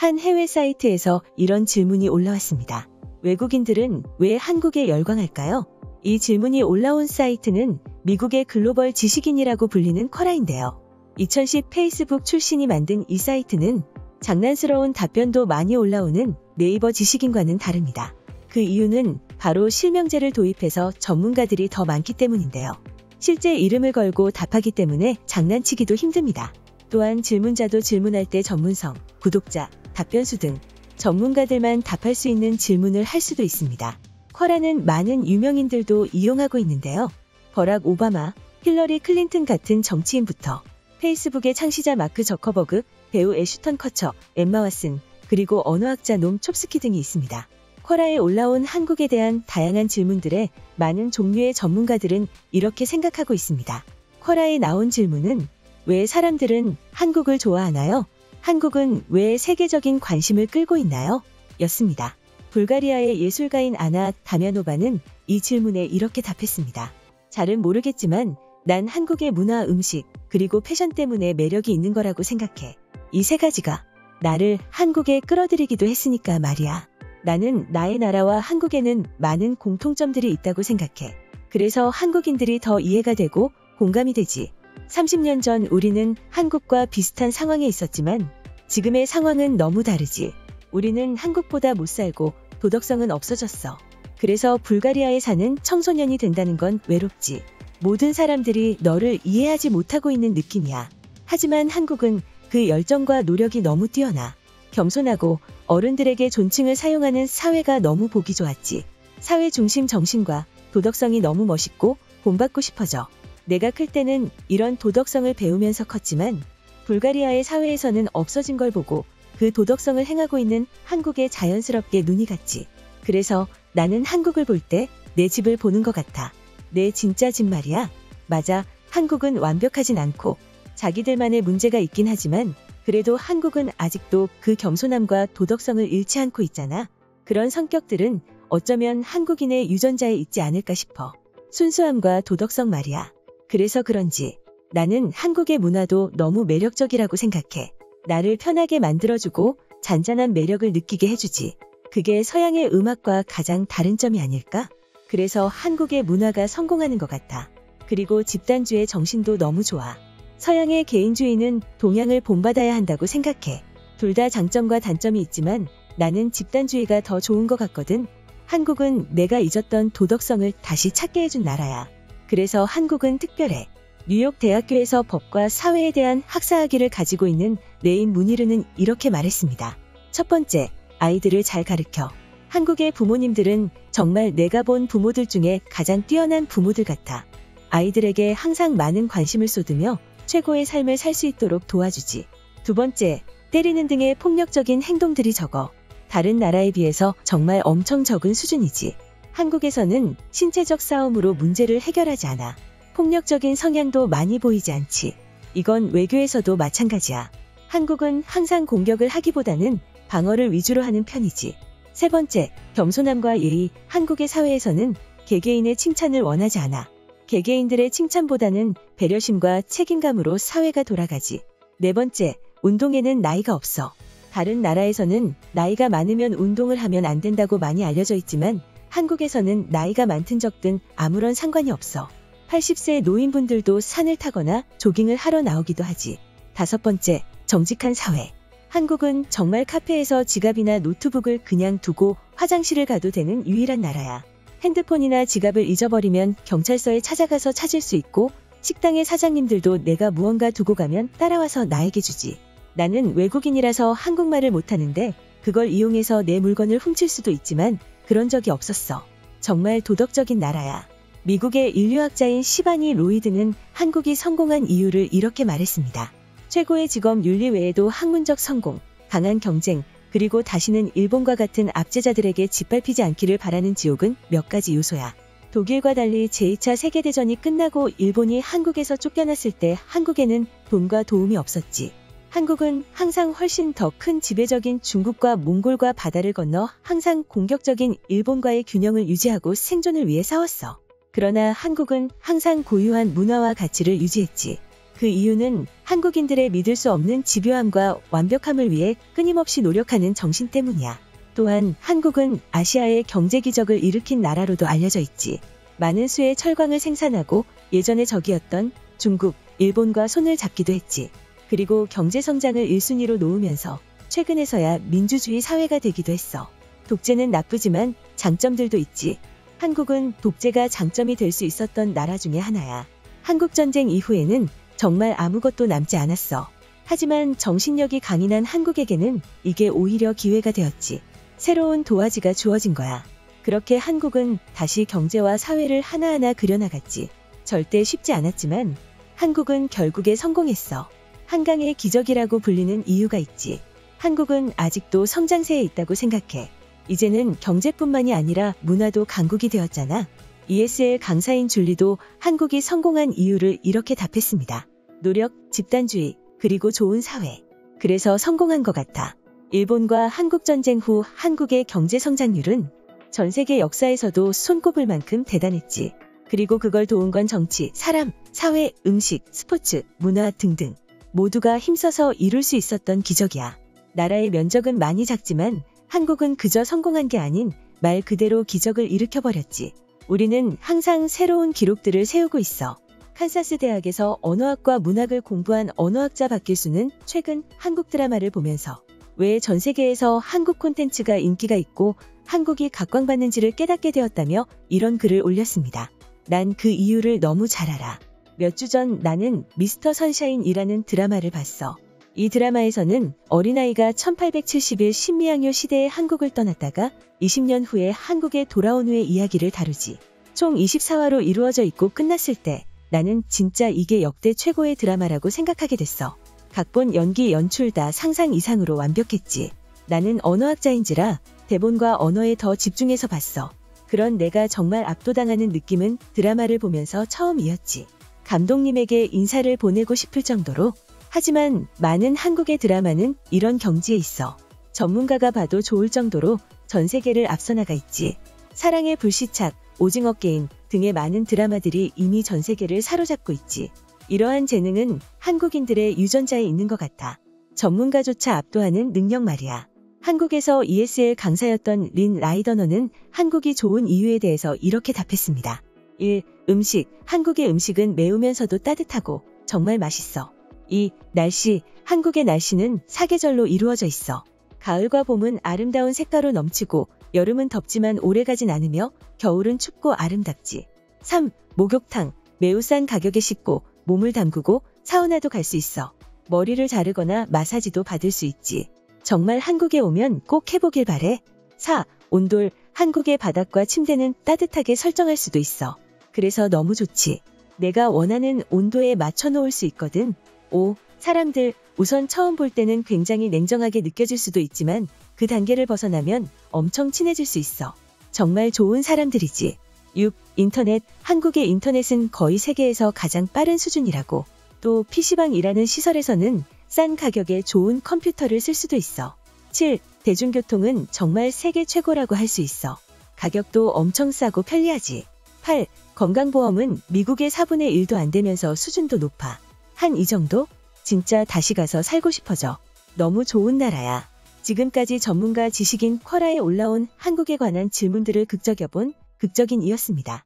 한 해외 사이트에서 이런 질문이 올라왔습니다. 외국인들은 왜 한국에 열광할까요? 이 질문이 올라온 사이트는 미국의 글로벌 지식인이라고 불리는 쿼라인데요. 2010 페이스북 출신이 만든 이 사이트는 장난스러운 답변도 많이 올라오는 네이버 지식인과는 다릅니다. 그 이유는 바로 실명제를 도입해서 전문가들이 더 많기 때문인데요. 실제 이름을 걸고 답하기 때문에 장난치기도 힘듭니다. 또한 질문자도 질문할 때 전문성, 구독자, 답변수 등 전문가들만 답할 수 있는 질문을 할 수도 있습니다. 쿼라는 많은 유명인들도 이용하고 있는데요. 버락 오바마, 힐러리 클린턴 같은 정치인부터 페이스북의 창시자 마크 저커버그, 배우 애슈턴 커처, 엠마 왓슨, 그리고 언어학자 놈 촘스키 등이 있습니다. 쿼라에 올라온 한국에 대한 다양한 질문들에 많은 종류의 전문가들은 이렇게 생각하고 있습니다. 쿼라에 나온 질문은 왜 사람들은 한국을 좋아하나요? 한국은 왜 세계적인 관심을 끌고 있나요? 였습니다. 불가리아의 예술가인 아나 다미아노바는 이 질문에 이렇게 답했습니다. 잘은 모르겠지만 난 한국의 문화, 음식, 그리고 패션 때문에 매력이 있는 거라고 생각해. 이 세 가지가 나를 한국에 끌어들이기도 했으니까 말이야. 나는 나의 나라와 한국에는 많은 공통점들이 있다고 생각해. 그래서 한국인들이 더 이해가 되고 공감이 되지. 30년 전 우리는 한국과 비슷한 상황에 있었지만 지금의 상황은 너무 다르지. 우리는 한국보다 못 살고 도덕성은 없어졌어. 그래서 불가리아에 사는 청소년이 된다는 건 외롭지. 모든 사람들이 너를 이해하지 못하고 있는 느낌이야. 하지만 한국은 그 열정과 노력이 너무 뛰어나. 겸손하고 어른들에게 존칭을 사용하는 사회가 너무 보기 좋았지. 사회 중심 정신과 도덕성이 너무 멋있고 본받고 싶어져. 내가 클 때는 이런 도덕성을 배우면서 컸지만 불가리아의 사회에서는 없어진 걸 보고 그 도덕성을 행하고 있는 한국에 자연스럽게 눈이 갔지. 그래서 나는 한국을 볼 때 내 집을 보는 것 같아. 내 진짜 집 말이야. 맞아, 한국은 완벽하진 않고 자기들만의 문제가 있긴 하지만 그래도 한국은 아직도 그 겸손함과 도덕성을 잃지 않고 있잖아. 그런 성격들은 어쩌면 한국인의 유전자에 있지 않을까 싶어. 순수함과 도덕성 말이야. 그래서 그런지 나는 한국의 문화도 너무 매력적이라고 생각해. 나를 편하게 만들어주고 잔잔한 매력을 느끼게 해주지. 그게 서양의 음악과 가장 다른 점이 아닐까? 그래서 한국의 문화가 성공하는 것 같아. 그리고 집단주의 정신도 너무 좋아. 서양의 개인주의는 동양을 본받아야 한다고 생각해. 둘 다 장점과 단점이 있지만 나는 집단주의가 더 좋은 것 같거든. 한국은 내가 잊었던 도덕성을 다시 찾게 해준 나라야. 그래서 한국은 특별해. 뉴욕 대학교에서 법과 사회에 대한 학사학위를 가지고 있는 레인 무니르는 이렇게 말했습니다. 첫 번째, 아이들을 잘 가르쳐. 한국의 부모님들은 정말 내가 본 부모들 중에 가장 뛰어난 부모들 같아. 아이들에게 항상 많은 관심을 쏟으며 최고의 삶을 살 수 있도록 도와주지. 두 번째, 때리는 등의 폭력적인 행동들이 적어. 다른 나라에 비해서 정말 엄청 적은 수준이지. 한국에서는 신체적 싸움으로 문제를 해결하지 않아. 폭력적인 성향도 많이 보이지 않지. 이건 외교에서도 마찬가지야. 한국은 항상 공격을 하기보다는 방어를 위주로 하는 편이지. 세 번째, 겸손함과 예의. 한국의 사회에서는 개개인의 칭찬을 원하지 않아. 개개인들의 칭찬보다는 배려심과 책임감으로 사회가 돌아가지. 네 번째, 운동에는 나이가 없어. 다른 나라에서는 나이가 많으면 운동을 하면 안 된다고 많이 알려져 있지만 한국에서는 나이가 많든 적든 아무런 상관이 없어. 80세 노인분들도 산을 타거나 조깅을 하러 나오기도 하지. 다섯 번째, 정직한 사회. 한국은 정말 카페에서 지갑이나 노트북을 그냥 두고 화장실을 가도 되는 유일한 나라야. 핸드폰이나 지갑을 잊어버리면 경찰서에 찾아가서 찾을 수 있고 식당의 사장님들도 내가 무언가 두고 가면 따라와서 나에게 주지. 나는 외국인이라서 한국말을 못하는데 그걸 이용해서 내 물건을 훔칠 수도 있지만 그런 적이 없었어. 정말 도덕적인 나라야. 미국의 인류학자인 시바니 로이드는 한국이 성공한 이유를 이렇게 말했습니다. 최고의 직업 윤리 외에도 학문적 성공, 강한 경쟁, 그리고 다시는 일본과 같은 압제자들에게 짓밟히지 않기를 바라는 지옥은 몇 가지 요소야. 독일과 달리 제2차 세계대전이 끝나고 일본이 한국에서 쫓겨났을 때 한국에는 돈과 도움이 없었지. 한국은 항상 훨씬 더 큰 지배적인 중국과 몽골과 바다를 건너 항상 공격적인 일본과의 균형을 유지하고 생존을 위해 싸웠어. 그러나 한국은 항상 고유한 문화와 가치를 유지했지. 그 이유는 한국인들의 믿을 수 없는 집요함과 완벽함을 위해 끊임없이 노력하는 정신 때문이야. 또한 한국은 아시아의 경제 기적을 일으킨 나라로도 알려져 있지. 많은 수의 철광을 생산하고 예전의 적이었던 중국, 일본과 손을 잡기도 했지. 그리고 경제 성장을 1순위로 놓으면서 최근에서야 민주주의 사회가 되기도 했어. 독재는 나쁘지만 장점들도 있지. 한국은 독재가 장점이 될 수 있었던 나라 중에 하나야. 한국전쟁 이후에는 정말 아무것도 남지 않았어. 하지만 정신력이 강인한 한국에게는 이게 오히려 기회가 되었지. 새로운 도화지가 주어진 거야. 그렇게 한국은 다시 경제와 사회를 하나하나 그려나갔지. 절대 쉽지 않았지만 한국은 결국에 성공했어. 한강의 기적이라고 불리는 이유가 있지. 한국은 아직도 성장세에 있다고 생각해. 이제는 경제뿐만이 아니라 문화도 강국이 되었잖아. ESL 강사인 줄리도 한국이 성공한 이유를 이렇게 답했습니다. 노력, 집단주의, 그리고 좋은 사회. 그래서 성공한 것 같아. 일본과 한국전쟁 후 한국의 경제 성장률은 전 세계 역사에서도 손꼽을 만큼 대단했지. 그리고 그걸 도운 건 정치, 사람, 사회, 음식, 스포츠, 문화 등등 모두가 힘써서 이룰 수 있었던 기적이야. 나라의 면적은 많이 작지만 한국은 그저 성공한 게 아닌 말 그대로 기적을 일으켜버렸지. 우리는 항상 새로운 기록들을 세우고 있어. 칸사스 대학에서 언어학과 문학을 공부한 언어학자 박길수는 최근 한국 드라마를 보면서 왜 전 세계에서 한국 콘텐츠가 인기가 있고 한국이 각광받는지를 깨닫게 되었다며 이런 글을 올렸습니다. 난 그 이유를 너무 잘 알아. 몇 주 전 나는 미스터 선샤인이라는 드라마를 봤어. 이 드라마에서는 어린아이가 1870일 신미양요 시대의 한국을 떠났다가 20년 후에 한국에 돌아온 후의 이야기를 다루지. 총 24화로 이루어져 있고 끝났을 때 나는 진짜 이게 역대 최고의 드라마라고 생각하게 됐어. 각본, 연기, 연출 다 상상 이상으로 완벽했지. 나는 언어학자인지라 대본과 언어에 더 집중해서 봤어. 그런 내가 정말 압도당하는 느낌은 드라마를 보면서 처음이었지. 감독님에게 인사를 보내고 싶을 정도로. 하지만 많은 한국의 드라마는 이런 경지에 있어. 전문가가 봐도 좋을 정도로 전 세계를 앞서 나가 있지. 사랑의 불시착, 오징어 게임 등의 많은 드라마들이 이미 전 세계를 사로잡고 있지. 이러한 재능은 한국인들의 유전자에 있는 것 같아. 전문가조차 압도하는 능력 말이야. 한국에서 ESL 강사였던 린 라이더너는 한국이 좋은 이유에 대해서 이렇게 답했습니다. 1. 음식. 한국의 음식은 매우면서도 따뜻하고 정말 맛있어. 2. 날씨. 한국의 날씨는 사계절로 이루어져 있어. 가을과 봄은 아름다운 색깔로 넘치고 여름은 덥지만 오래가진 않으며 겨울은 춥고 아름답지. 3. 목욕탕. 매우 싼 가격에 씻고 몸을 담그고 사우나도 갈 수 있어. 머리를 자르거나 마사지도 받을 수 있지. 정말 한국에 오면 꼭 해보길 바래. 4. 온돌. 한국의 바닥과 침대는 따뜻하게 설정할 수도 있어. 그래서 너무 좋지. 내가 원하는 온도에 맞춰 놓을 수 있거든. 5. 사람들. 우선 처음 볼 때는 굉장히 냉정하게 느껴질 수도 있지만 그 단계를 벗어나면 엄청 친해질 수 있어. 정말 좋은 사람들이지. 6. 인터넷. 한국의 인터넷은 거의 세계에서 가장 빠른 수준이라고. 또 PC방이라는 시설에서는 싼 가격에 좋은 컴퓨터를 쓸 수도 있어. 7. 대중교통은 정말 세계 최고라고 할 수 있어. 가격도 엄청 싸고 편리하지. 8. 건강보험은 미국의 4분의 1도 안 되면서 수준도 높아. 한 이 정도? 진짜 다시 가서 살고 싶어져. 너무 좋은 나라야. 지금까지 전문가 지식인 쿼라에 올라온 한국에 관한 질문들을 극적여본 극적인이었습니다.